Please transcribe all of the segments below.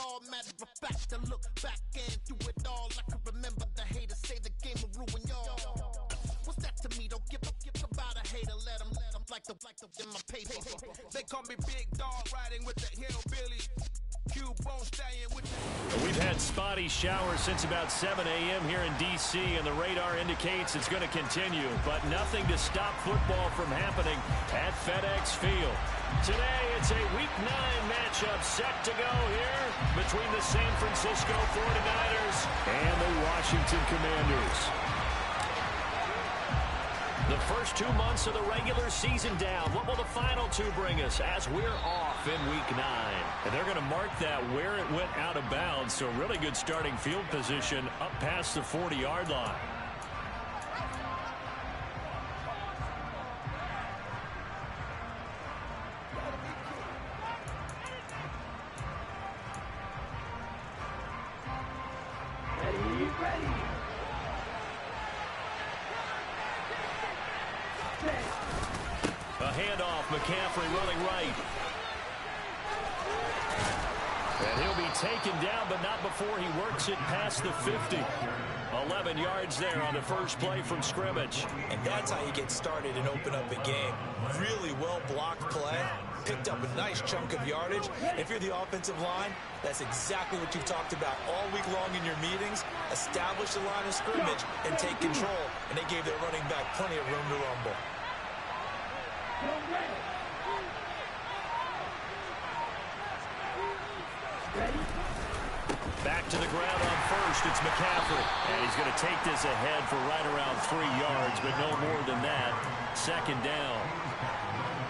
all. Matter of fact, I look back and through it all, I can remember the haters say the game will ruin y'all. What's that to me? Don't give about a hater. Let them like the in my paper. They call me Big Dog, riding with the hillbilly. We've had spotty showers since about 7 a.m. here in D.C., and the radar indicates it's going to continue, but nothing to stop football from happening at FedEx Field. Today, it's a Week 9 matchup set to go here between the San Francisco 49ers and the Washington Commanders. The first 2 months of the regular season down. What will the final 2 bring us as we're off in Week 9? And they're going to mark that where it went out of bounds. So really good starting field position up past the 40-yard line. Handoff, McCaffrey running right. And he'll be taken down, but not before he works it past the 50. 11 yards there on the first play from scrimmage. And that's how you get started and open up a game. Really well-blocked play. Picked up a nice chunk of yardage. If you're the offensive line, that's exactly what you've talked about all week long in your meetings. Establish the line of scrimmage and take control. And they gave their running back plenty of room to rumble. Back to the ground on first. It's McCaffrey. And he's going to take this ahead for right around 3 yards, but no more than that. Second down.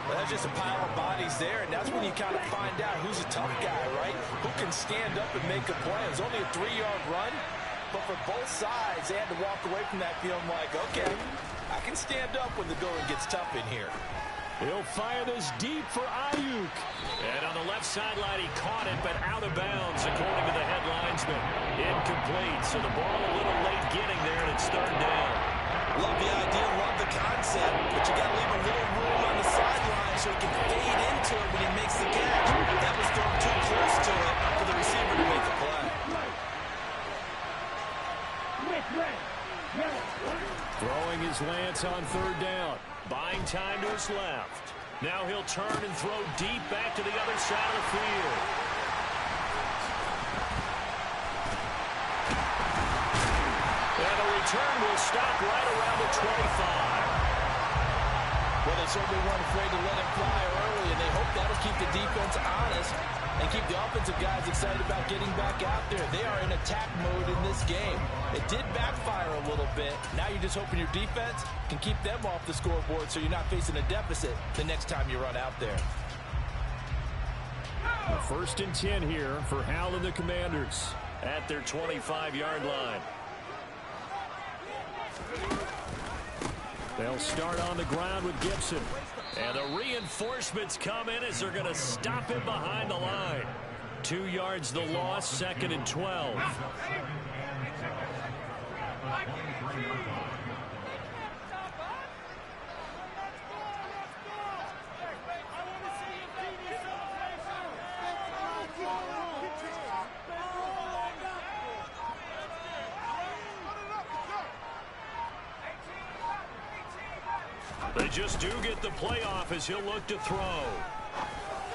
Well, that's just a pile of bodies there, and that's when you kind of find out who's a tough guy, right? Who can stand up and make a play. It was only a 3-yard run, but for both sides, they had to walk away from that feeling like, okay, I can stand up when the going gets tough in here. He'll fire this deep for Ayuk. And on the left sideline, he caught it, but out of bounds, according to the head linesman. Incomplete, so the ball a little late getting there, and it's third down. Love the idea, love the concept, but you got to leave a little room on the sideline so he can fade into it when he makes the catch. That was thrown too close to it for the receiver to make the play. Throwing his Lance on third down. Buying time to his left. Now he'll turn and throw deep back to the other side of the field. And the return will stop right around the 25. Well, they certainly weren't afraid to let him fly early, and they hope that'll keep the defense honest and keep the offensive guys excited about getting back out there. They are in attack mode in this game. It did backfire a little bit. Now you're just hoping your defense can keep them off the scoreboard so you're not facing a deficit the next time you run out there. First and 10 here for Hal and the Commanders at their 25-yard line. They'll start on the ground with Gibson. And the reinforcements come in as they're going to stop him behind the line. 2 yards the loss, second and 12. They just do get the playoff as he'll look to throw.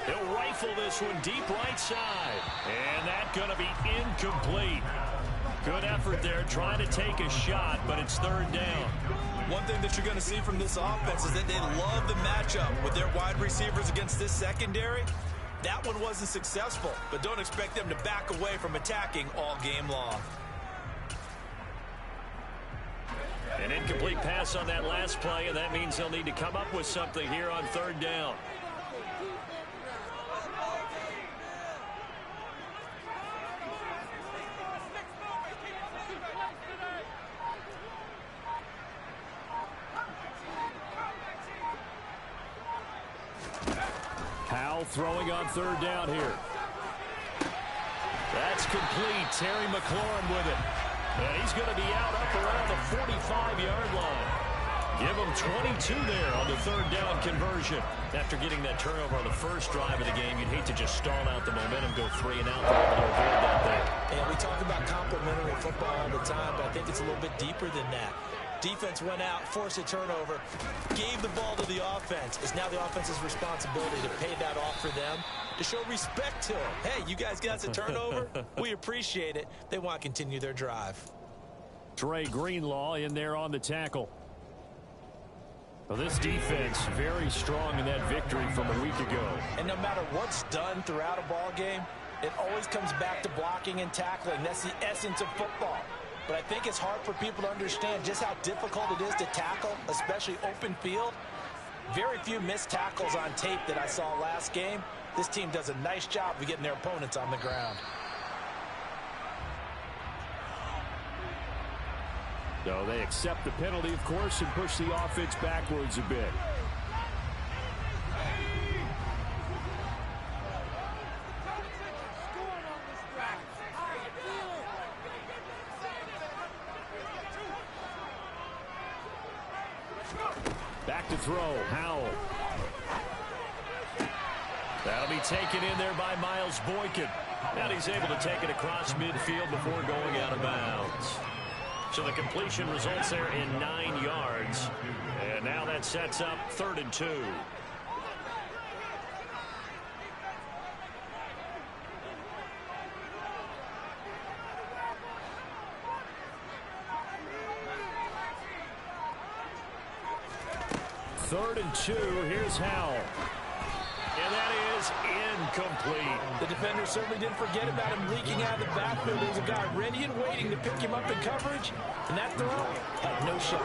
He'll rifle this one deep right side. And that's going to be incomplete. Good effort there trying to take a shot, but it's third down. One thing that you're going to see from this offense is that they love the matchup with their wide receivers against this secondary. That one wasn't successful, but don't expect them to back away from attacking all game long. An incomplete pass on that last play, and that means they'll need to come up with something here on third down. Powell throwing on third down here. That's complete. Terry McLaurin with it. And he's going to be out up around the 45-yard line. Give them 22 there on the third down conversion. After getting that turnover on the first drive of the game, you'd hate to just stall out the momentum, go 3 and out. They're able to avoid that there. And we talk about complementary football all the time, but I think it's a little bit deeper than that. Defense went out, forced a turnover, gave the ball to the offense. It's now the offense's responsibility to pay that off for them, to show respect to them. Hey, you guys got a turnover? We appreciate it. They want to continue their drive. Dre Greenlaw in there on the tackle. Well, this defense very strong in that victory from a week ago. And no matter what's done throughout a ball game, it always comes back to blocking and tackling. That's the essence of football. But I think it's hard for people to understand just how difficult it is to tackle, especially open field. Very few missed tackles on tape that I saw last game. This team does a nice job of getting their opponents on the ground. So they accept the penalty, of course, and push the offense backwards a bit. Back to throw, Howell. That'll be taken in there by Miles Boykin. And he's able to take it across midfield before going out of bounds. So the completion results there in 9 yards. And now that sets up 3rd and 2. Third and 2. Here's Howell. And that is incomplete. The defender certainly didn't forget about him leaking out of the backfield. There's a guy ready and waiting to pick him up in coverage. And that throw had no shot.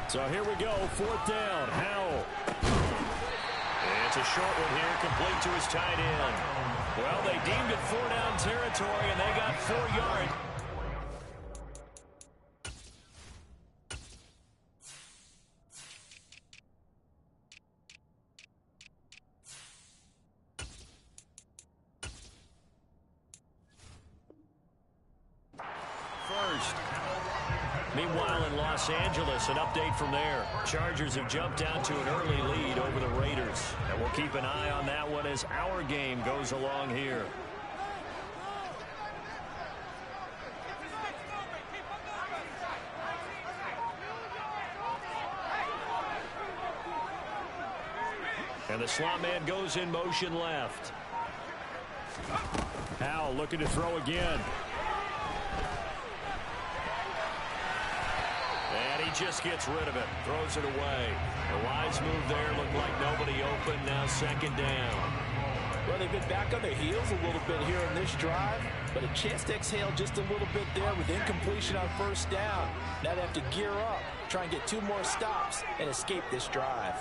So here we go, 4th down, Howell. It's a short one here, complete to his tight end. Well, they deemed it 4-down territory, and they got 4 yards. First. Meanwhile, in Los Angeles, an update from there. Chargers have jumped down to an early lead over the Raiders. And we'll keep an eye on that one as our game goes along here. And the slot man goes in motion left. Howell looking to throw again. And he just gets rid of it. Throws it away. A wise move there. Looked like nobody open. Now 2nd down. Well, they've been back on their heels a little bit here in this drive, but a chance to exhale just a little bit there with incompletion on 1st down. Now they have to gear up, try and get 2 more stops, and escape this drive.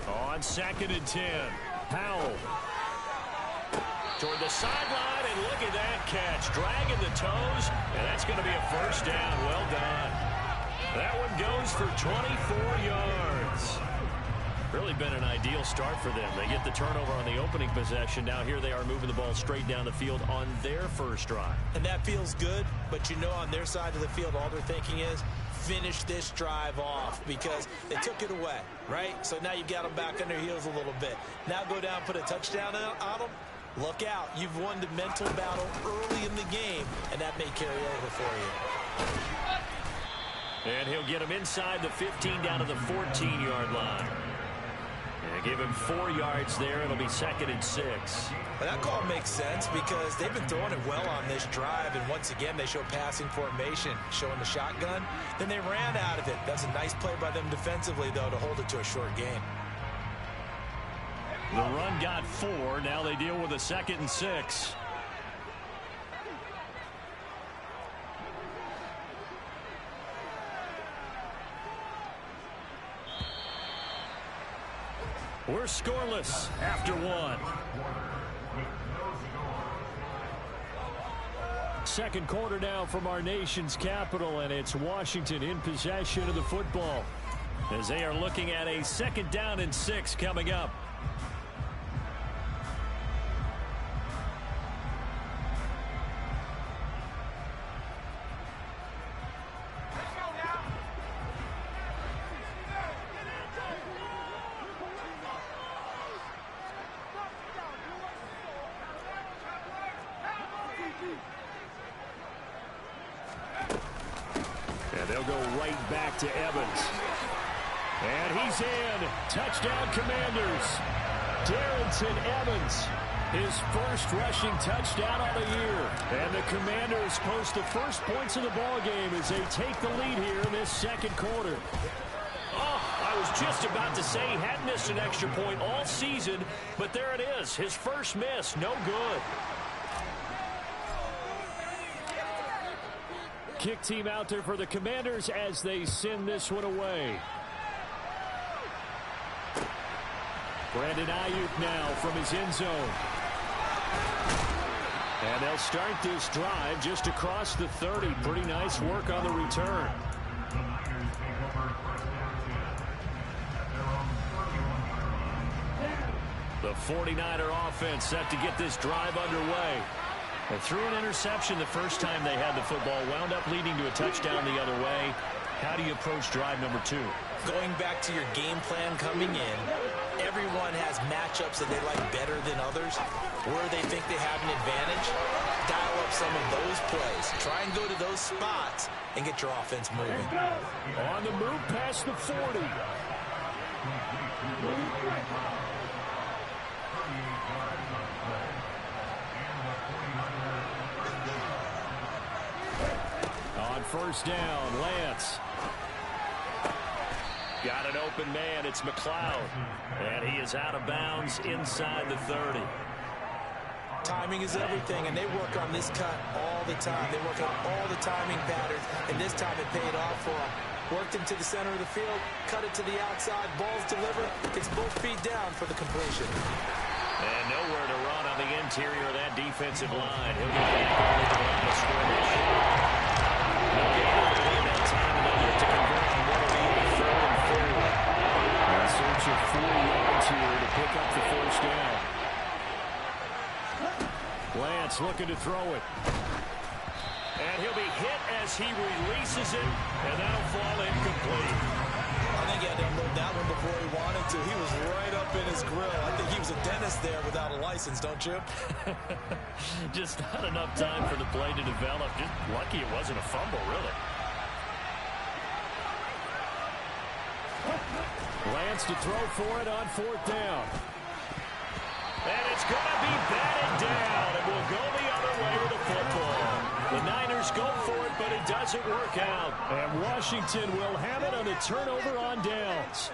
On 2nd and 10, Howell. Toward the sideline, and look at that catch. Dragging the toes, and that's going to be a 1st down. Well done. That one goes for 24 yards. Really been an ideal start for them. They get the turnover on the opening possession. Now here they are moving the ball straight down the field on their first drive. And that feels good, but you know on their side of the field, all they're thinking is, finish this drive off because they took it away, right? So now you've got them back on their heels a little bit. Now go down, put a touchdown on them. Look out. You've won the mental battle early in the game, and that may carry over for you. And he'll get him inside the 15 down to the 14-yard line. And give him 4 yards there. It'll be 2nd and 6. Well, that call makes sense because they've been throwing it well on this drive, and once again they show passing formation, showing the shotgun. Then they ran out of it. That's a nice play by them defensively, though, to hold it to a short game. The run got 4. Now they deal with a 2nd and 6. We're scoreless after one. Second quarter now from our nation's capital, and it's Washington in possession of the football as they are looking at a 2nd down and 6 coming up. They'll go right back to Evans. And he's in. Touchdown, Commanders. Darrynton Evans, his first rushing touchdown of the year. And the Commanders post the first points of the ball game as they take the lead here in this second quarter. Oh, I was just about to say he hadn't missed an extra point all season, but there it is. His first miss, no good. Kick team out there for the Commanders as they send this one away. Brandon Ayuk now from his end zone. And they'll start this drive just across the 30. Pretty nice work on the return. The 49er offense set to get this drive underway. They threw an interception the first time they had the football, wound up leading to a touchdown the other way. How do you approach drive number 2? Going back to your game plan coming in, everyone has matchups that they like better than others. Where they think they have an advantage, dial up some of those plays. Try and go to those spots and get your offense moving. On the move past the 40. On first down, Lance. Got an open man. It's McLeod. And he is out of bounds inside the 30. Timing is everything, and they work on this cut all the time. They work on all the timing patterns, and this time it paid off for them. Worked him to the center of the field, cut it to the outside, ball's delivered, gets both feet down for the completion. And nowhere to run on the interior of that defensive line. He'll get back on the line of scrimmage. They'll get that time to convert on what will be the 3rd and 4. In search of 4 yards here to pick up the first down. Lance looking to throw it. And he'll be hit as he releases it, and that'll fall incomplete. I think he had to unload that one before he wanted to. He was right up in his grill. I think he was a dentist there without a license, don't you? Just not enough time for the play to develop. Just lucky it wasn't a fumble, really. Lance to throw for it on 4th down. And it's going to be batted down, and we'll go the other way with the football. The Niners go for it, but it doesn't work out. And Washington will have it on a turnover on downs.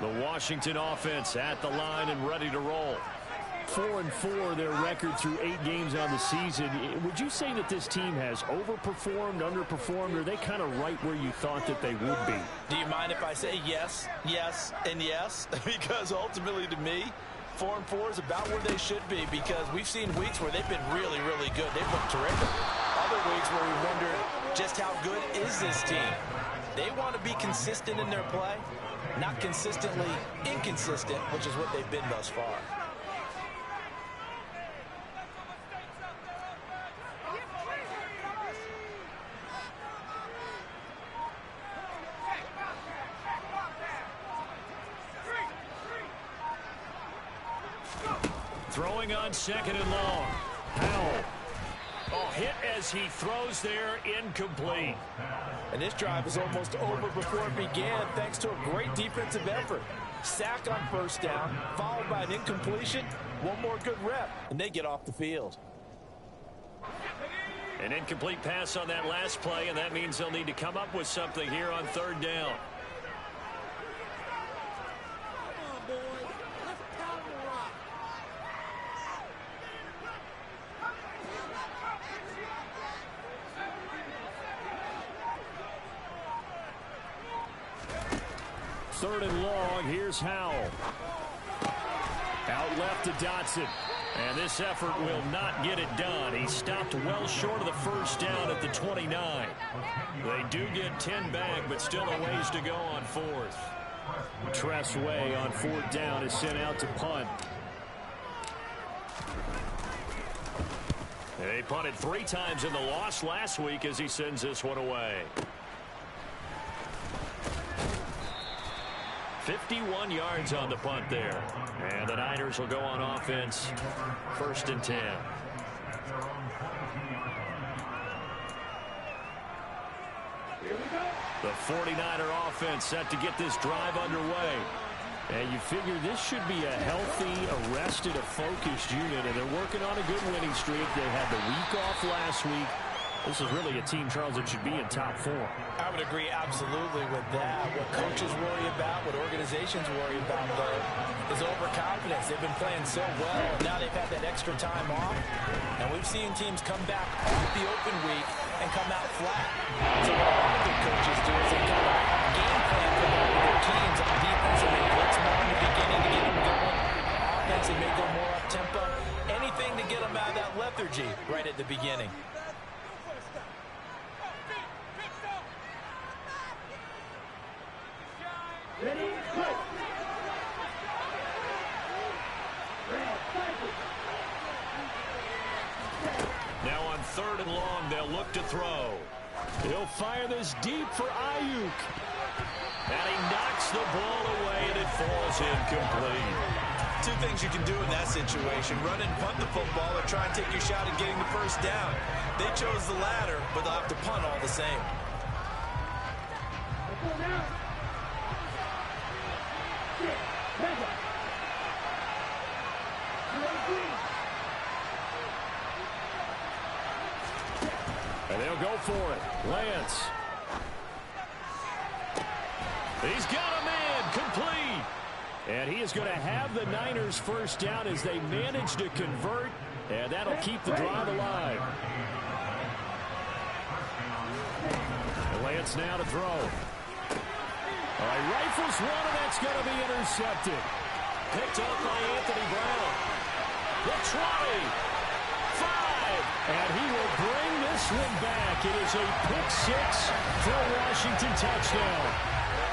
The Washington offense at the line and ready to roll. 4-4 their record through 8 games on the season. Would you say that this team has overperformed, underperformed, or are they kind of right where you thought that they would be? Do you mind if I say yes, yes, and yes? Because ultimately to me, 4-4 is about where they should be, because we've seen weeks where they've been really, really good. They've looked terrific. Other weeks where we wonder just how good is this team. They want to be consistent in their play, not consistently inconsistent, which is what they've been thus far. Throwing on 2nd and long. Howell. Oh, hit as he throws there, incomplete. And this drive is almost over before it began, thanks to a great defensive effort. Sack on 1st down, followed by an incompletion. One more good rep, and they get off the field. An incomplete pass on that last play, and that means they'll need to come up with something here on 3rd down. Third and long, here's Howell. left to Dotson. And this effort will not get it done. He stopped well short of the first down at the 29. They do get 10 back, but still a ways to go on fourth. Tress Way on fourth down is sent out to punt. They punted 3 times in the loss last week as he sends this one away. 51 yards on the punt there. And the Niners will go on offense. 1st and 10. The 49er offense set to get this drive underway. And you figure this should be a healthy, arrested, a focused unit. And they're working on a good winning streak. They had the week off last week. This is really a team, Charles, that should be in top 4. I would agree absolutely with that. What coaches worry about, what organizations worry about, though, is overconfidence. They've been playing so well. Now they've had that extra time off. And we've seen teams come back off the open week and come out flat. So what all the good coaches do is they kind of game plan for their teams on defense, and they blitz more in the beginning to get them going. Offense, they may go more up-tempo. Anything to get them out of that lethargy right at the beginning. Now on 3rd and long, they'll look to throw. He'll fire this deep for Ayuk. And he knocks the ball away, and it falls incomplete. 2 things you can do in that situation: run and punt the football, or try and take your shot at getting the first down. They chose the latter, but they'll have to punt all the same. And they'll go for it. Lance. He's got a man complete. And he is going to have the Niners first down as they manage to convert. And that'll keep the drive alive. And Lance now to throw. All right, rifles one, and that's going to be intercepted. Picked up by Anthony Brown. The 20. 5. And he will bring this one back. It is a pick-6 for a Washington touchdown.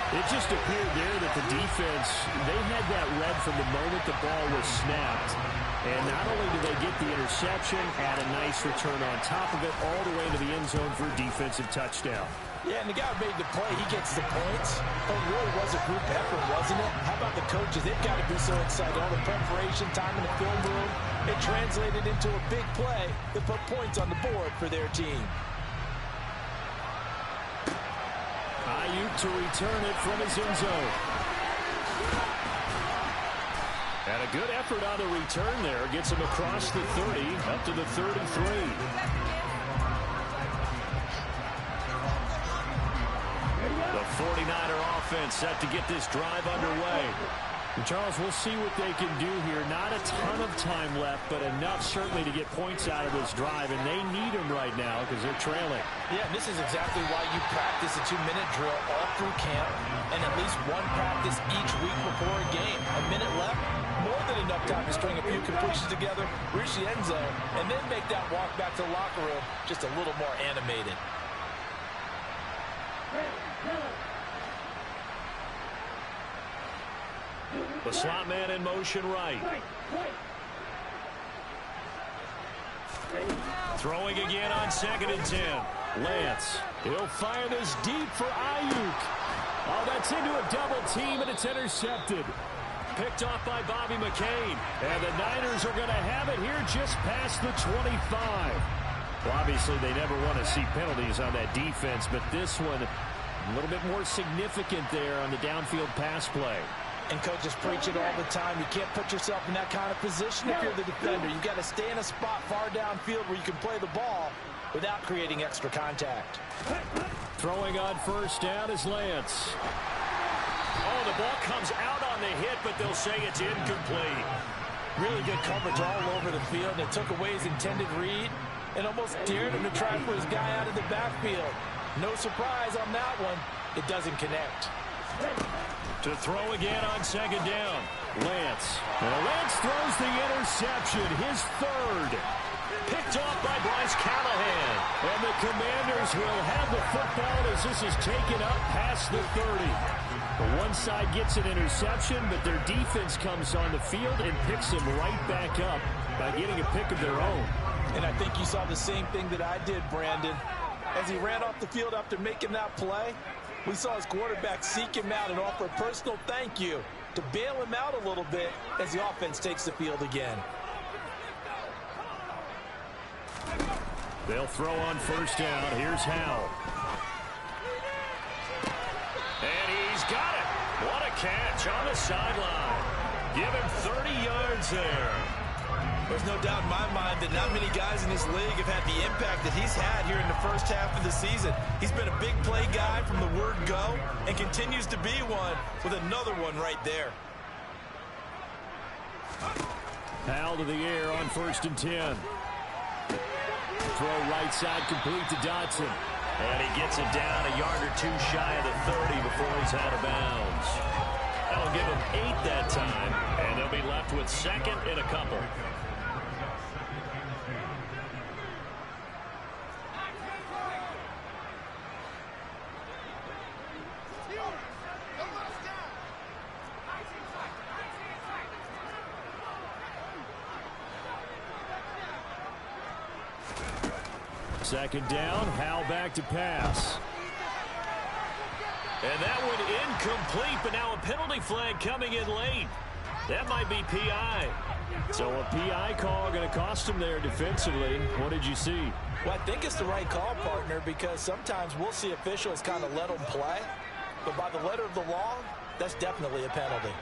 It just appeared there that the defense, they had that read from the moment the ball was snapped. And not only did they get the interception, had a nice return on top of it, all the way into the end zone for a defensive touchdown. Yeah, and the guy who made the play, he gets the points. But it really was a group effort, wasn't it? How about the coaches? They've got to be so excited. All the preparation, time in the film room, it translated into a big play that put points on the board for their team. Ayuk to return it from his end zone. And a good effort on the return there. Gets him across the 30, up to the 33. The 49er offense set to get this drive underway. And Charles, we'll see what they can do here. Not a ton of time left, but enough certainly to get points out of this drive, and they need them right now because they're trailing. Yeah, and this is exactly why you practice a 2-minute drill all through camp and at least one practice each week before a game. A minute left, more than enough time to string a few completions together, reach the end zone, and then make that walk back to the locker room just a little more animated. The slot man in motion right. Throwing again on 2nd and 10. Lance. He'll fire this deep for Ayuk. Oh, that's into a double team, and it's intercepted. Picked off by Bobby McCain. And the Niners are going to have it here just past the 25. Well, obviously, they never want to see penalties on that defense, but this one a little bit more significant there on the downfield pass play. And coaches preach it all the time. You can't put yourself in that kind of position if you're the defender. You've got to stay in a spot far downfield where you can play the ball without creating extra contact. Throwing on first down is Lance. Oh, the ball comes out on the hit, but they'll say it's incomplete. Really good coverage all over the field. They took away his intended read and almost dared him to try for his guy out of the backfield. No surprise on that one. It doesn't connect. To throw again on second down. Lance. And Lance throws the interception, his third. Picked off by Bryce Callahan. And the Commanders will have the football as this is taken up past the 30. The one side gets an interception, but their defense comes on the field and picks them right back up by getting a pick of their own. And I think you saw the same thing that I did, Brandon. As he ran off the field after making that play, we saw his quarterback seek him out and offer a personal thank you to bail him out a little bit as the offense takes the field again. They'll throw on first down. Here's Howell. And he's got it. What a catch on the sideline. Give him 30 yards there. There's no doubt in my mind that not many guys in this league have had the impact that he's had here in the first half of the season. He's been a big play guy from the word go and continues to be one with another one right there. Howell to the air on 1st and 10. Throw right side complete to Dotson. And he gets it down a yard or two shy of the 30 before he's out of bounds. That'll give him 8 that time. And they'll be left with second and a couple. Second down, Howell back to pass. And that one incomplete, but now a penalty flag coming in late. That might be PI. So a PI call going to cost him there defensively. What did you see? Well, I think it's the right call, partner, because sometimes we'll see officials kind of let them play. But by the letter of the law, that's definitely a penalty.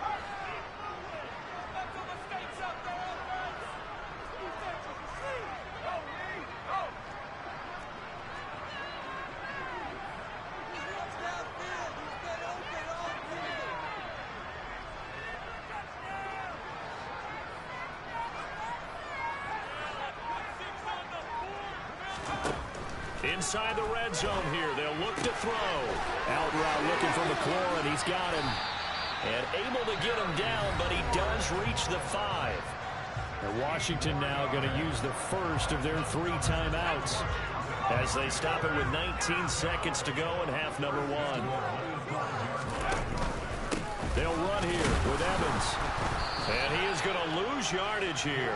Inside the red zone here, they'll look to throw. Out route looking for McLaurin. He's got him. And able to get him down, but he does reach the 5. And Washington now going to use the first of their 3 timeouts as they stop it with 19 seconds to go in half number 1. They'll run here with Evans. And he is going to lose yardage here.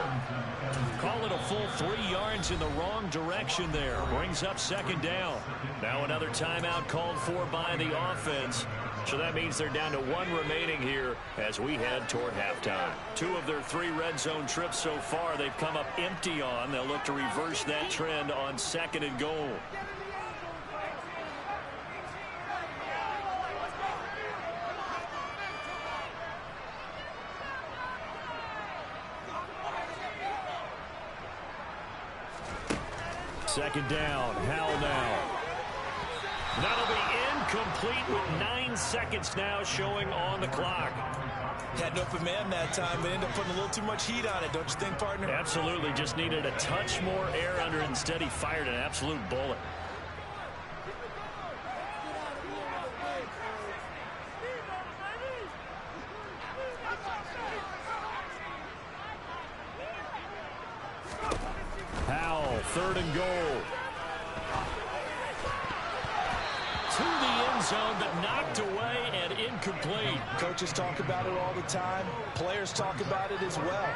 Call it a full 3 yards in the wrong direction there. Brings up second down. Now another timeout called for by the offense. So that means they're down to 1 remaining here as we head toward halftime. 2 of their 3 red zone trips so far they've come up empty on. They'll look to reverse that trend on 2nd and goal. Second down, Howell now. That'll be incomplete with 9 seconds now showing on the clock. Had an open man that time, but ended up putting a little too much heat on it, don't you think, partner? Absolutely, just needed a touch more air under it. Instead, he fired an absolute bullet. Howell, 3rd and goal. To the end zone, but knocked away and incomplete. Coaches talk about it all the time. Players talk about it as well.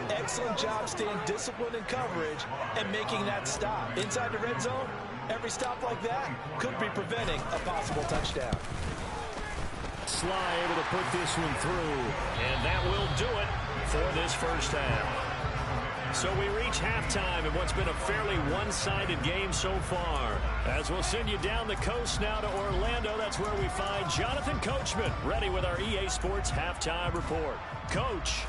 Excellent job staying disciplined in coverage and making that stop. Inside the red zone, every stop like that could be preventing a possible touchdown. Sly able to put this one through, and that will do it for this first half. So we reach halftime in what's been a fairly one-sided game so far. As we'll send you down the coast now to Orlando, that's where we find Jonathan Coachman ready with our EA Sports Halftime Report. Coach.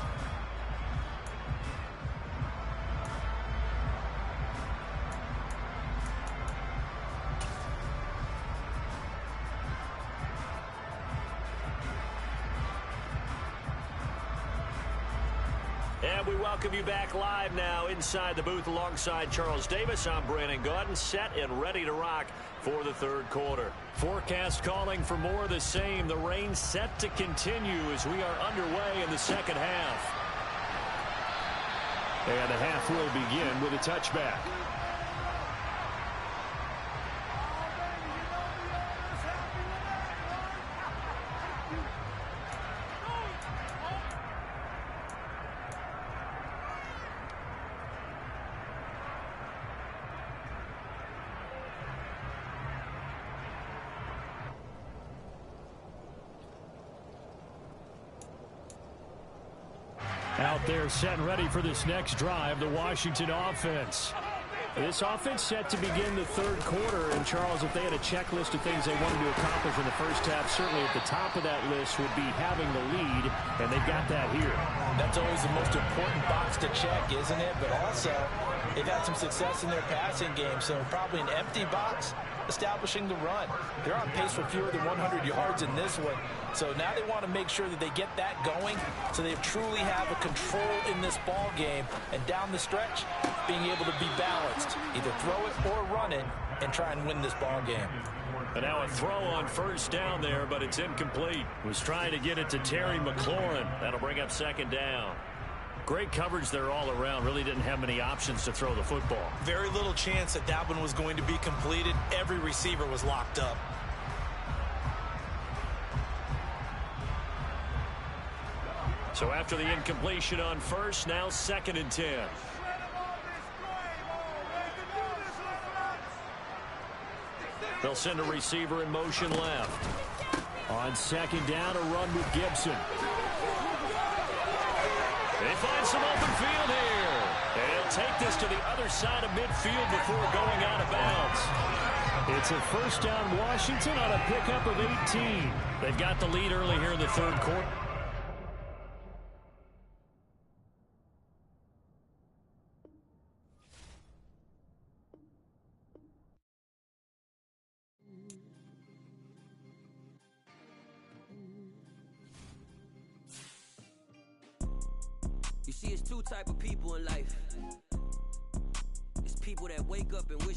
And we welcome you back live now inside the booth alongside Charles Davis. I'm Brandon Gaudin, set and ready to rock for the third quarter. Forecast calling for more of the same. The rain set to continue as we are underway in the second half. And the half will begin with a touchback. Out there set and ready for this next drive, the Washington offense. This offense set to begin the third quarter. And, Charles, if they had a checklist of things they wanted to accomplish in the first half, certainly at the top of that list would be having the lead, and they've got that here. That's always the most important box to check, isn't it? But also, they've had some success in their passing game, so probably an empty box establishing the run. They're on pace for fewer than 100 yards in this one. So now they want to make sure that they get that going so they truly have a control in this ball game. And down the stretch, being able to be balanced, either throw it or run it, and try and win this ball game. And now a throw on first down there, but it's incomplete. Was trying to get it to Terry McLaurin. That'll bring up second down. Great coverage there all around. Really didn't have many options to throw the football. Very little chance that one was going to be completed. Every receiver was locked up. So after the incompletion on first, now 2nd and 10. They'll send a receiver in motion left. On second down, a run with Gibson. They find some open field here. They'll take this to the other side of midfield before going out of bounds. It's a first down Washington on a pickup of 18. They've got the lead early here in the third quarter. You see, it's two type of people in life. It's people that wake up and wish